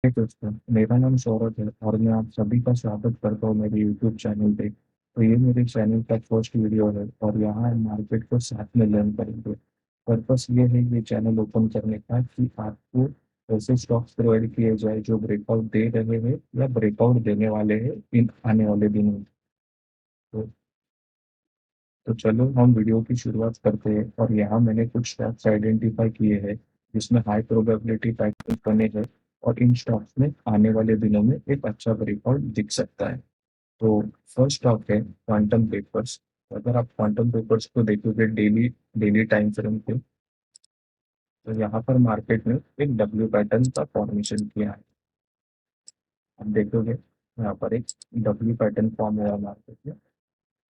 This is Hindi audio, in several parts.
हे दोस्तों, मेरा नाम सौरभ है और मैं आप सभी का स्वागत करता हूँ मेरे यूट्यूब चैनल पे। तो ये मेरे चैनल का फर्स्ट वीडियो है और यहाँ हम मार्केट को साथ में लर्न करेंगे। पर्पस ये है ये चैनल ओपन करने का कि आपको ऐसे स्टॉक्स प्रोवाइड किए जाए जो ब्रेकआउट दे रहे हैं या ब्रेकआउट देने वाले हैं इन आने वाले दिनों में। तो, तो चलो हम वीडियो की शुरुआत करते हैं और यहाँ मैंने कुछ स्टॉक्स आइडेंटिफाई किए हैं जिसमें हाई प्रोबेबिलिटी पैटर्न बने हैं और इन स्टॉक्स में आने वाले दिनों में एक अच्छा ब्रेकआउट दिख सकता है। तो फर्स्ट स्टॉक है क्वांटम पेपर्स। अगर आप क्वांटम पेपर्स को देखोगे डेली डेली टाइम फ्रेम पे, तो यहाँ पर मार्केट में एक डब्ल्यू पैटर्न का फॉर्मेशन किया है। आप देखोगे यहाँ पर एक डब्ल्यू पैटर्न फॉर्म हुआ मार्केट में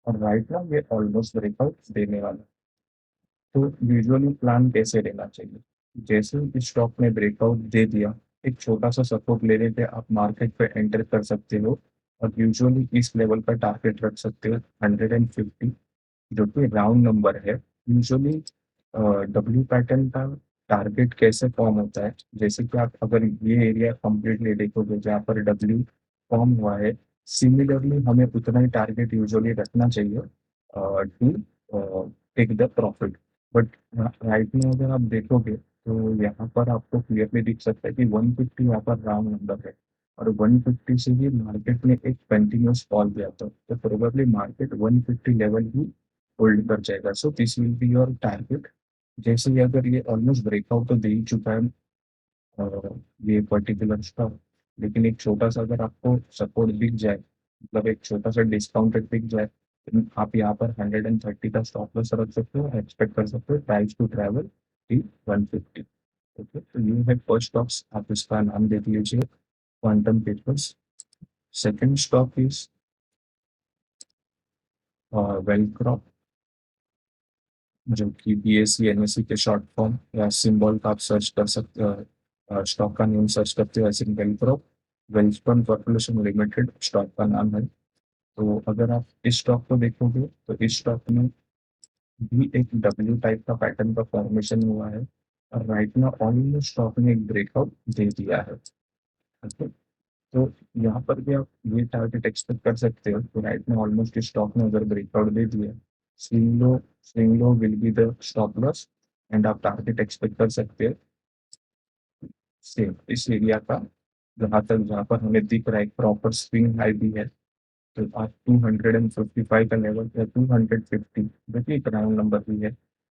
और राइट ना ये ऑलमोस्ट ब्रेकआउट देने वाला है। तो यूजुअली प्लान कैसे लेना चाहिए? जैसे ही स्टॉक ने ब्रेकआउट दे दिया, एक छोटा सा सपोर्ट लेने पे आप मार्केट पे एंटर कर सकते हो और यूजुअली इस लेवल पर टारगेट रख सकते हो 150, जो कि राउंड नंबर है। यूजुअली डब्ल्यू पैटर्न का टारगेट कैसे फॉर्म होता है, जैसे कि आप अगर ये एरिया कंप्लीटली देखोगे जहाँ पर डब्ल्यू फॉर्म हुआ है, सिमिलरली हमें उतना ही टारगेट यूजुअली रखना चाहिए to take the profit. But right में अगर आप देखोगे तो यहाँ पर आपको क्लियरली दिख सकता है कि 150 यहाँ पर राउंड नंबर है और 150 से ही मार्केट ने एक कंटिन्यूस फॉल किया था, तो प्रोबेबली मार्केट 150 लेवल ही होल्ड कर जाएगा। So this will be your target. जैसे ही अगर ये ऑलमोस्ट ब्रेकआउट तो दे ही चुका है ये पर्टिकुलर स्टॉक, लेकिन एक छोटा सा अगर आपको सपोर्ट दिख जाए, मतलब एक छोटा सा डिस्काउंटेड दिख जाए, तो आप यहाँ पर 130 का स्टॉप लॉस रख सकते हो, एक्सपेक्ट कर सकते हो प्राइस टू ट्रैवल टी 150। ओके, तो ये है फर्स्ट स्टॉक्स, आप इसका नाम देख लीजिए quantum papers. Second stock is Welcorp, जो कि बीएससी एनएससी के शॉर्ट फॉर्म या सिंबल का आप सर्च कर सकते हो। स्टॉक का नेम सर्च करते हो ऐसे वेलक्रॉप, वेलस्पन कॉर्पोरेशन लिमिटेड स्टॉक का नाम है। तो अगर आप इस स्टॉक को देखोगे तो इस स्टॉक में भी एक डब्ल्यू टाइप का पैटर्न का फॉर्मेशन हुआ है और राइट में ऑलमोस्ट स्टॉक ने एक ब्रेकआउट दे दिया है। ओके, तो यहाँ पर भी आप ये टारगेट एक्सपेक्ट कर सकते हो तो राइट में ऑलमोस्ट इस स्टॉक ने अगर ब्रेकआउट दे दिया, swing low will be the stop loss and आप टारगेट एक्सपेक्ट कर सकते हो सेम इस एरिया का, जहाँ पर हमें दिख रहा है एक प्रॉपर स्विंग हाई भी है। तो आप 255 का लेवल या 250, जो कि एक राउंड नंबर भी है,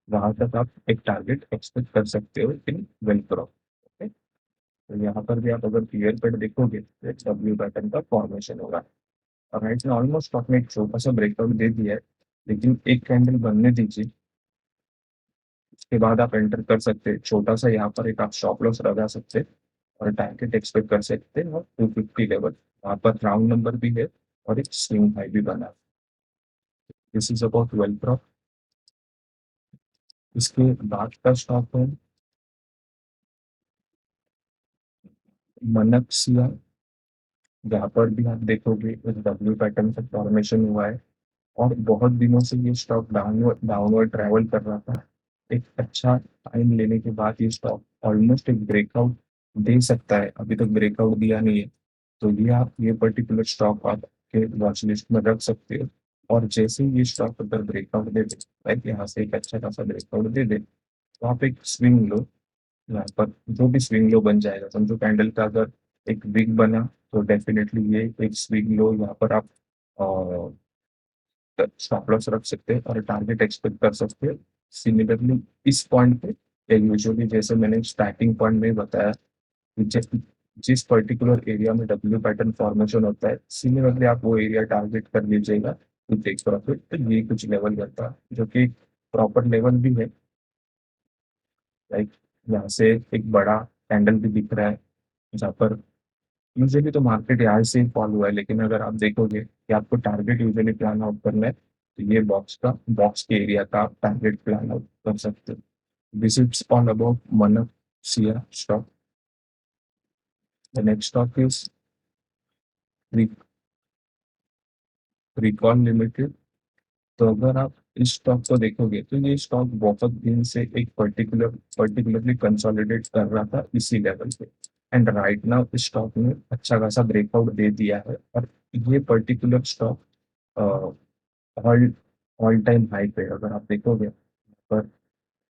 वहां तक आप एक टारगेट एक्सपेक्ट कर सकते हो इन वेल क्रॉप। ओके, तो यहाँ पर भी आप अगर क्लियर कट देखोगे तो एक डब्ल्यू पैटर्न का फॉर्मेशन होगा और राइट में ऑलमोस्ट स्टॉक ने एक छोटा सा ब्रेकआउट दे दिया है, लेकिन एक कैंडल बनने दीजिए, उसके बाद आप एंटर कर सकते हैं। छोटा सा यहाँ पर एक आप स्टॉप लॉस लगा सकते हैं और टारगेट एक्सपेक्ट कर सकते हैं और 250 लेवल, वहाँ पर राउंड नंबर भी है और एक स्विंग हाई भी बना। This is about well crop. इसके बाद का स्टॉक है मनक्सिया, जहाँ पर भी आप देखोगे एक डब्ल्यू पैटर्न का फॉर्मेशन हुआ है और बहुत दिनों से ये स्टॉक डाउनवर्ड डाउनवर्ड ट्रैवल कर रहा था। एक अच्छा टाइम लेने के बाद ये स्टॉक ऑलमोस्ट एक ब्रेकआउट दे सकता है, अभी तक ब्रेकआउट दिया नहीं है। तो ये आप ये पर्टिकुलर स्टॉक आप के वॉच लिस्ट में रख सकते हो और जैसे ही ये स्टॉक अगर ब्रेकआउट दे दे, लाइक यहाँ से एक अच्छा खासा ब्रेकआउट दे दे, तो आप एक स्विंग लो। यहाँ पर जो भी स्विंग लो बन जाएगा, समझो कैंडल का अगर एक बिग बना तो डेफिनेटली ये एक स्विंग लो यहाँ पर आप स्टॉप लॉस रख सकते हैं और टारगेट एक्सपेक्ट कर सकते हैं सिमिलरली इस पॉइंट पे। यूजुअली जैसे मैंने स्टार्टिंग पॉइंट में बताया कि जिस पर्टिकुलर एरिया में डब्ल्यू पैटर्न फॉर्मेशन होता है, सिमिलरली आप वो एरिया टारगेट कर लीजिएगा टू टेक प्रॉफिट। तो ये कुछ लेवल रहता है जो कि प्रॉपर लेवल भी है, लाइक यहाँ से एक बड़ा कैंडल भी दिख रहा है जहाँ पर यूजुअली तो मार्केट यहाँ से ही फॉल हुआ है, लेकिन अगर आप देखोगे कि आपको टारगेट यूजुअली प्लान आउट करना है तो ये बॉक्स के एरिया का आप टारगेट प्लान आउट कर सकते हो। दिस इज ऑल अबाउट मनसिया stock. The next stock is Recon limited. तो अगर आप इस स्टॉक को देखोगे तो ये स्टॉक बहुत दिन से एक पर्टिकुलरली कंसोलिडेट कर रहा था इसी लेवल पे एंड राइट नाउ इस स्टॉक ने अच्छा खासा ब्रेकआउट दे दिया है, और ये particular stock all all time high पे, अगर आप देखोगे पर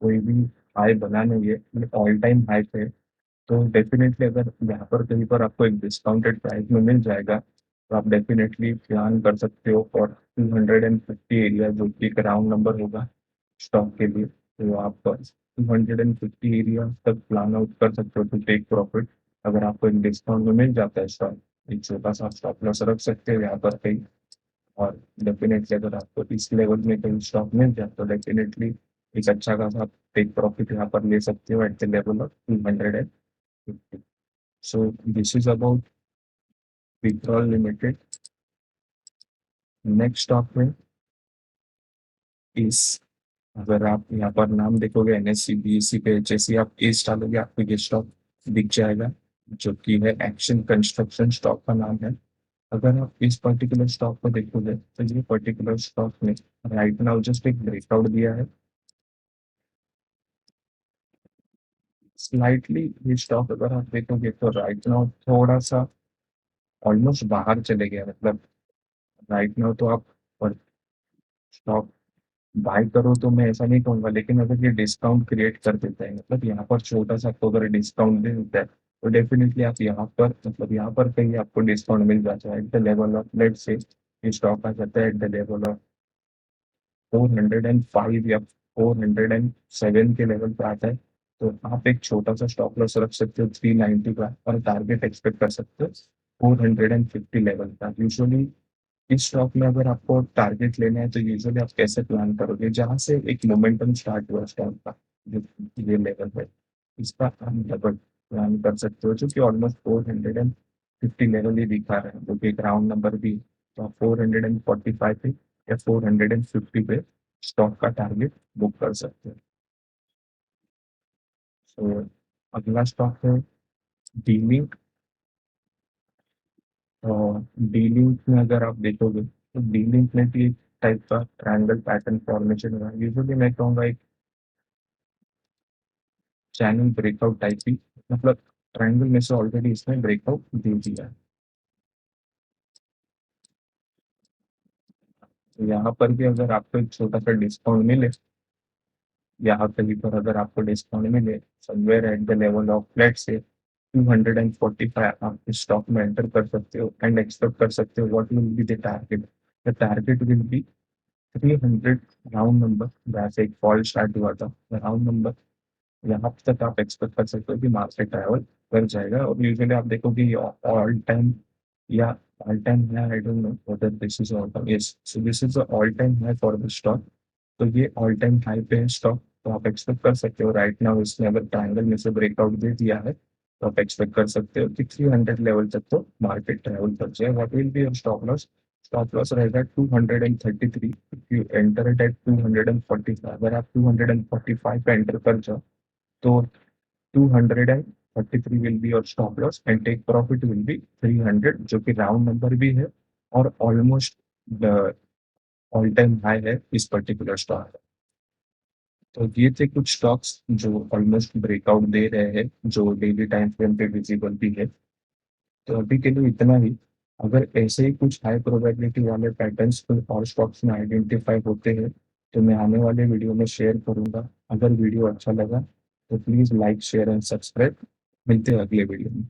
कोई भी हाई बना नहीं है, ये ऑल टाइम हाई पे। तो डेफिनेटली अगर यहाँ पर कहीं पर आपको एक डिस्काउंटेड प्राइस में मिल जाएगा, तो आप डेफिनेटली प्लान कर सकते हो फॉर 250 एरिया, जो कि एक राउंड नंबर होगा स्टॉक के लिए। तो आप 250 एरिया तक प्लान आउट कर सकते हो टू टेक प्रॉफिट। अगर आपको एक डिस्काउंट में मिल जाता है स्टॉक, एक छोटा सा स्टॉप लॉस रख सकते हो यहाँ पर कहीं। और डेफिनेटली अगर आपको इस लेवल में कहीं स्टॉक मिल जाए, तो डेफिनेटली एक अच्छा खासा आप टेक प्रॉफिट यहाँ पर ले सकते हो eight the level of 250। So this is about withdrawal limited. Next stock में इस, अगर आप यहाँ पर नाम देखोगे एनएससी बीएससी पे जैसे आप इस डालोगे, आपको ये स्टॉक दिख जाएगा, जो कि है एक्शन कंस्ट्रक्शन स्टॉक का नाम है। अगर आप इस पर्टिकुलर स्टॉक को देखोगे, तो ये पर्टिकुलर स्टॉक ने राइट नाउ जस्ट एक ब्रेकआउट दिया है स्लाइटली। ये स्टॉक अगर आप देखोगे तो राइट नाउ थोड़ा सा ऑलमोस्ट बाहर चले गया, मतलब राइट नाउ तो आप स्टॉक बाय करो तो मैं ऐसा नहीं कहूंगा, लेकिन अगर ये डिस्काउंट क्रिएट कर देता है, मतलब यहाँ पर छोटा सा आपको अगर डिस्काउंट दे देता है, तो डेफिनेटली आप यहाँ पर, मतलब यहाँ पर कहीं आपको डिस्काउंट मिल जाता है at the level of, let's say ये स्टॉक आ जाता है एट द लेवल ऑफ 405 या 407 के लेवल पे आता है। तो आप एक छोटा सा स्टॉप लॉस रख सकते हो 390 का, और टारगेट एक्सपेक्ट कर सकते हो 450 लेवल का। यूजुअली इस स्टॉक में अगर आपको टारगेट लेना है, तो यूजुअली आप कैसे प्लान करोगे, जहां से एक मोमेंटम स्टार्ट हुआ स्टॉक का, जो ये लेवल है, इसका आप डबल प्लान कर सकते हो, जो कि ऑलमोस्ट 450 लेवल ही दिखा रहा है, जो कि एक राउंड नंबर भी। तो आप 445 पे या 450 पे स्टॉक का टारगेट बुक कर सकते हैं। तो अगला स्टॉक है डीलिंक। और डीलिंक में अगर आप देखोगे, तो डीलिंक में भी एक टाइप का ट्रायंगल पैटर्न फॉर्मेशन हुआ है। यूजुअली मैं कहूँगा एक चैनल ब्रेकआउट टाइप ही, मतलब ट्रायंगल में से ऑलरेडी इसने ब्रेकआउट दे दिया है। तो यहाँ पर भी अगर आपको एक छोटा सा डिस्काउंट मिले, यहाँ कहीं पर अगर आपको डिस्काउंट मिले somewhere at the level of let's say 245, आप इस स्टॉक में एंटर कर सकते हो एंड एक्सपेक्ट कर सकते हो what will be the target. The target will be 300 round number, जहाँ से एक फॉल स्टार्ट हुआ था राउंड नंबर। यहाँ तक आप एक्सपेक्ट कर सकते हो कि मार्केट ट्रैवल कर जाएगा। और यूजुअली आप देखोगे ये ऑल टाइम या ऑल टाइम है, I don't know whether this is all time, yes, so this is the all time high for the stock. तो ये ऑल टाइम हाई पे है स्टॉक। तो आप एक्सपेक्ट कर सकते हो राइट नाउ इसने अगर ट्रायंगल में से ब्रेकआउट दे दिया है, तो आप एक्सपेक्ट कर सकते हो कि 300 लेवल तक तो मार्केट ट्रैवल कर जाए। What will be your stop loss? Stop loss रहेगा 233। If you enter it at 245, अगर आप 245 पे एंटर कर जाओ, तो 233 will be your stop loss and take profit will be 300, जो कि राउंड नंबर भी है और ऑलमोस्ट ऑल टाइम हाई है इस पर्टिकुलर स्टॉक। तो ये थे कुछ स्टॉक्स जो ऑलमोस्ट ब्रेकआउट दे रहे हैं, जो डेली टाइम फ्रेम पे विजिबल भी है। तो अभी के लिए इतना ही। अगर ऐसे ही कुछ हाई प्रोबेबिलिटी वाले पैटर्न्स कोई और स्टॉक्स में आइडेंटिफाई होते हैं, तो मैं आने वाले वीडियो में शेयर करूंगा। अगर वीडियो अच्छा लगा, तो please like share and subscribe. मिलते हैं अगले वीडियो में।